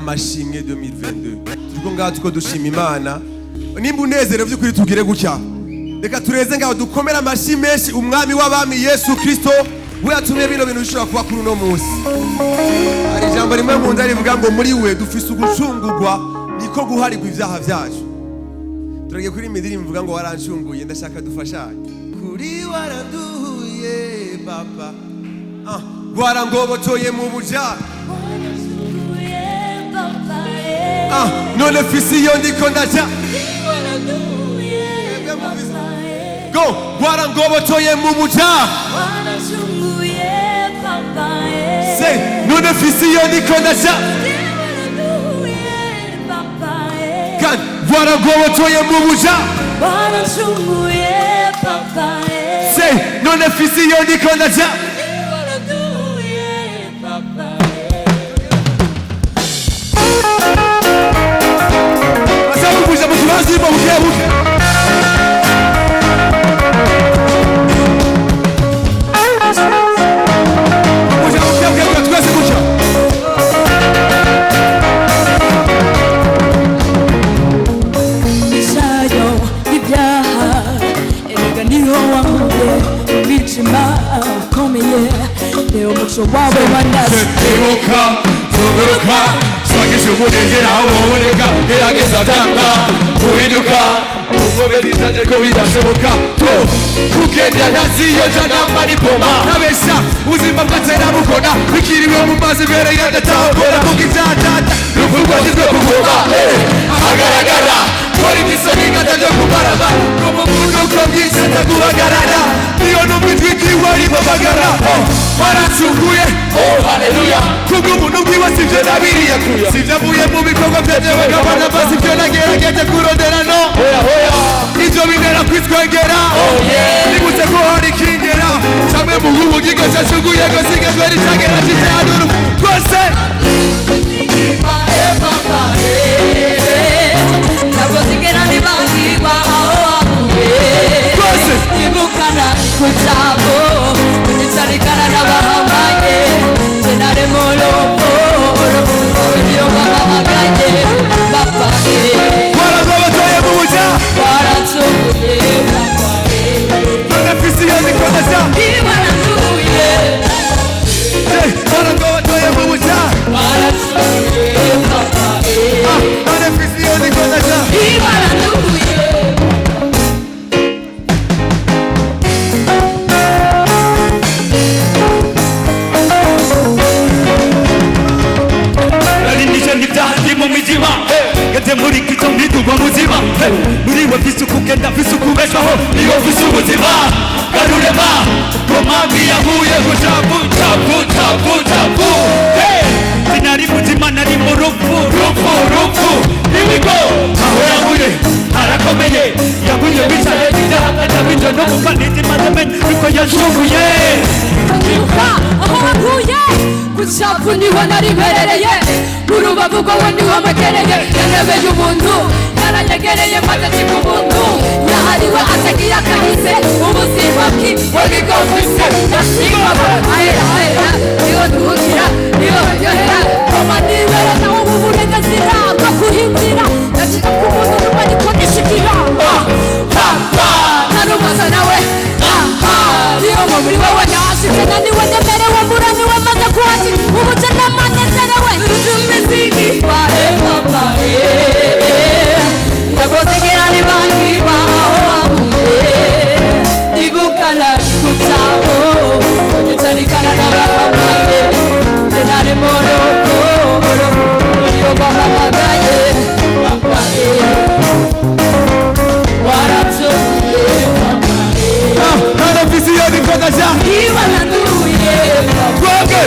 amashimwe 2022 turiko ngaho tuko dushima Imana nimba unezero by'ukuri tugire gutya reka tureze ngaho dukomera amashi menshi umwami w'abami Yesu Kristo we yatumye bino bintu bishobora kuba kuri uno munsi. Hari ijambo rimwe mu nda rivuga ngo muri we dufise ugucungurwa niko guharigwa ibyaha byacu. Turagiye kuri indirimbo ivuga ngo warancunguye ndashaka dufashanye kuri waraduhuye papa warangobotoye mu buja none fisi iyo ndiko ndaja go warangobotoye mu buja say none fisi iyo ndiko ndaja kan warangobotoye mu buja say none fisi iyo ndiko ndaja Vas-y, bon, Umunezero uboneka gerageza tanga uhinduka ubobedizaje ko bidashoboka kugenda ntaziyo janamba nipoma nabesha ubuzima bwatera bukona bikiriwe mu mazi mbere y'adatahora mukizatata ruvugwa kizwe kugoma agaragara kora imisoni ngataje kubaraba como mundo ko bwisata guhagarara niyo numwitwikiwe aribabagara waracunguye haleluya kubw'umuntu bwiwe sivyo nabiriye kuya sivyavuye mu bikorwa vyajewe nk'abana basi ivyo nagerageje kurondera no ivyo bintera kwitwengera nibutse ko hari ikingera camwe mu bubugingo cacunguye gosigajwe ricagera c'itanuru twese nabozigera nibangirwa twese ibukana kucabo unicarikana n'abahamanye senare molopo iyo bahamaganye bapane waragobotoye mu buja waransuye bapane none fisi yo nikodesha iwaransuye waragobotoye mu buja waransuye bapane none fisi yo nikodesha iwaransuye muri kito mbitugwa muzima muri we fisuku kenda fisuku beshaho niyo fisuku muzima garurema komami yahuye gucapu capu capu capu sinari muzima nari mu rupfu ibigo aho yahuye harakomeye yahuye bicaye n'idahakana binjo no mufaniti mazemeni niko yashubuye aho wahuye gucapu niho nari mperereye urubavu rwawe niho makereye yanebeye umuntu yaranyegereye maze kiba umuntu yahariwe atagiye akahise ubuzima bwiwe bwigofise yashingwa ahera niho duhukira niho baryohera koma nibera naho ubu burenganzira bwo kuhindira ndashika ku muntu numva niko nishikira narumaza nawe niho mubiri wawe nashitse naniwe nemerewe muraniwe maze kuhati ubuje n'amanezerewe tumiziki wae papa nabozegera nibangirwa ibukana kutabo unicarikana n'abahamanye senare molopo iyo bahamagaye bapane waransuye none fisi yo nikodesha iwaranduye twebwe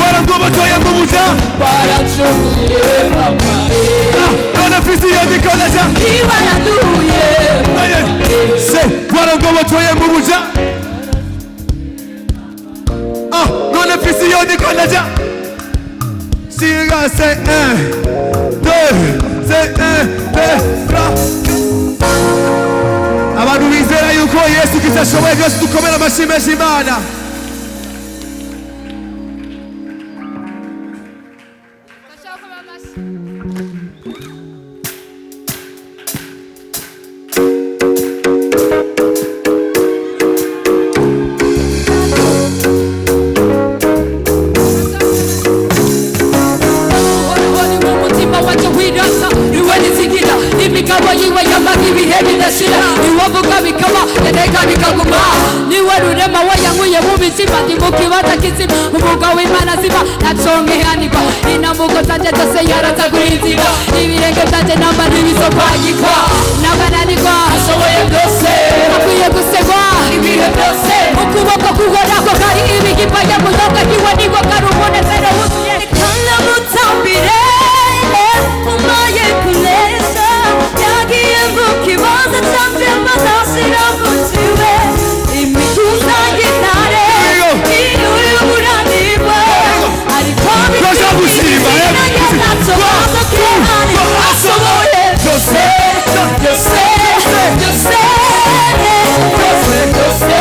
warangobotoye mu buja waransuye papa none fisi yo nikodesha iwaranduye warangobotoye mu buja none fisi yo nikodesha siga c'est 1 2 c'est 1 2 3 abantu bizera yuko Yesu Kristo ashoboye byose dukomera amashyi menshi Imana. Ndashaka kuba amashyi yiwe yamaga ibihe bidashira niwovuga bikaba yateka bikaguma niwe rurema we yankuye mu bizima ndi mu kibanza kizima umwuga w'Imana zima ntaconkehanirwa intambuko zanje zose yaratagura inzira ibirenge vyanje namba ntibizopangikwa nabananirwa ashoboye byose akwiye gusegwa ibihe byose ukuboko kuhoraho kari ibigipanya muzoga kiwe niko kari umunezero wuzuye kana mutambire umaye kuneza yagiye mu kibanza canje manasira mutiwe imituza gitare iyo y'uburanirwa ariko bishima ashoboye byose byose byose byose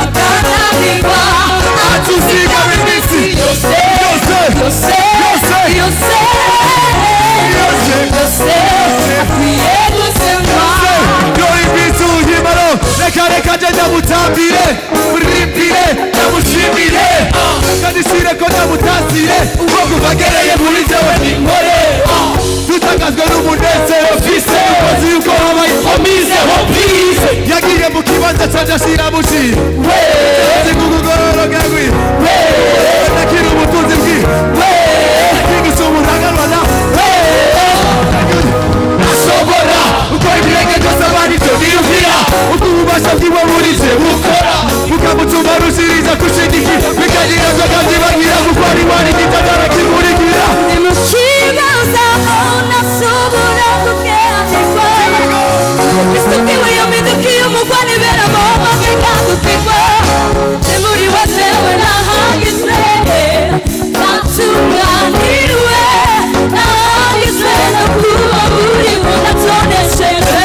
akananirwa atuziga bimisi byose byose byose byose akwiye gusemwa Yori bitu himaro reka je ndamutambire muririmbire ndamushimire kadisire ko ndamutazire ubwo kuvagereye muri jewe ninkore tutangazwe n'umunezero mfise ukozi yuko habaye omize hopize yagiye mu kibanza canje ashira muci we kugugororoka gwi we nakiri ubutunzi bwi we nakigisa uburangarwana we ashobora uko ibirenge byose abandi byo biyumvira uko ububasha bwiwe muri je bukora bukamutuma rushiriza kushindiki bikagira ko kandi bagira gukora imana igitagara kimurikira nimukibaza unashobora kukeanirwa isukiwe yomidukiye umugwane beramo magekandukirwa muri watewe nahagizwe natunganirwe nahagizwe no kuba buri munatoneshejwe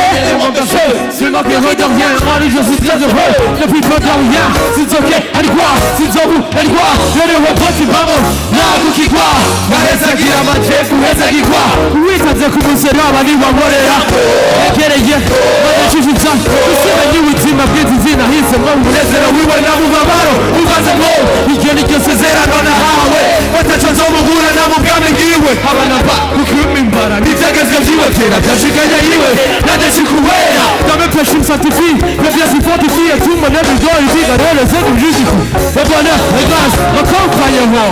c'est moi qui redevient rallye, je suis très heureux depuis peu de rien, c'est ok, elle quoi, c'est zobu, elle quoi, je ne vois pas si vamos, nago qui quoi, maheza gira machefu, heza qui quoi, witaze kumusera bali wamorera, ekereye, badashishitsa, usime ni witima bw'izina hise mwa umunezero wiwe na mubabaro, ubaze ngo igeni cyosezerano nahawe, batacozo mugura na mubwami bwiwe, abana ba kukumimbara, n'ibyagezwe vyiwe kera byashikanya yiwe, nadeshikuwera, Dame péché me sanctifie, le bien s'y fortifie et tout mon œuvre doit lui dire d'aller les aides justifie. Le bonheur, les grâces, le compagnement.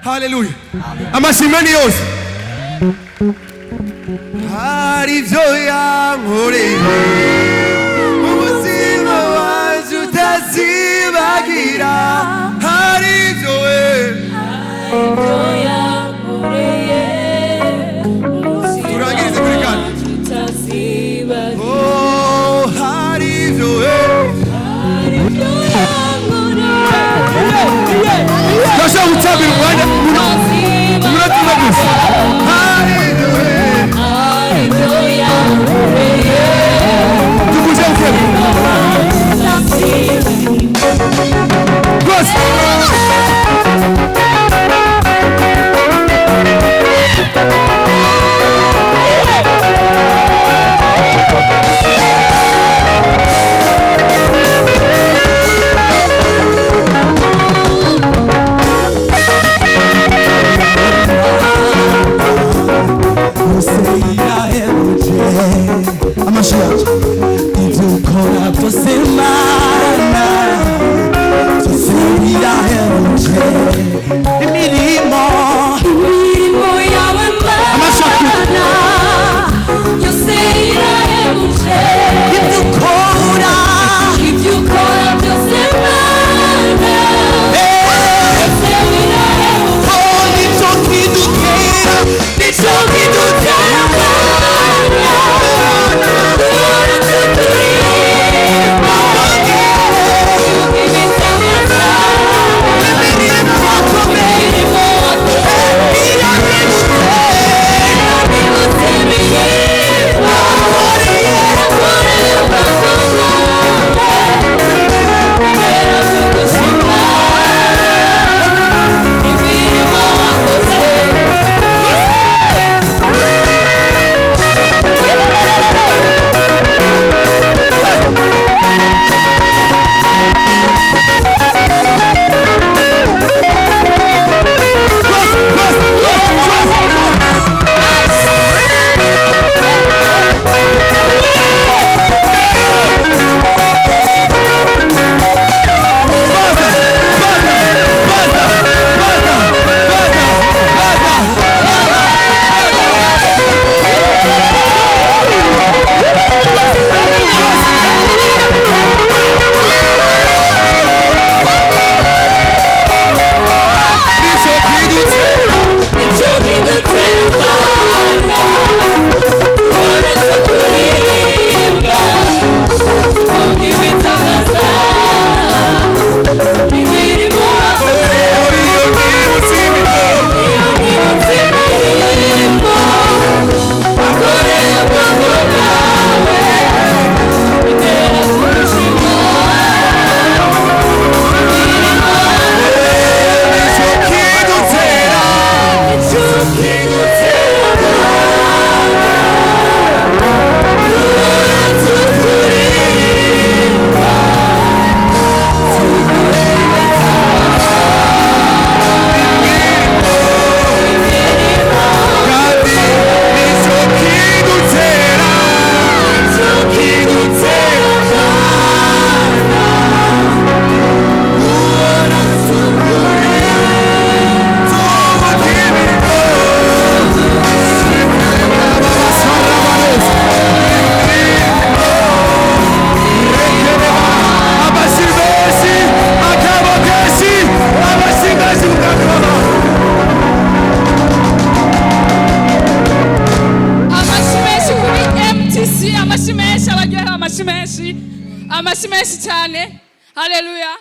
Hallelujah. Amashimeni yose. Hari joya nkoreye. Ubuzima wacu utazibagira. Hari joya nkoreye. Turangirize kuri kandi. Oh, hari joya. Kasha utabiri mwana muratima gusa tukuze ukebe Gosi cyane. Haleluya.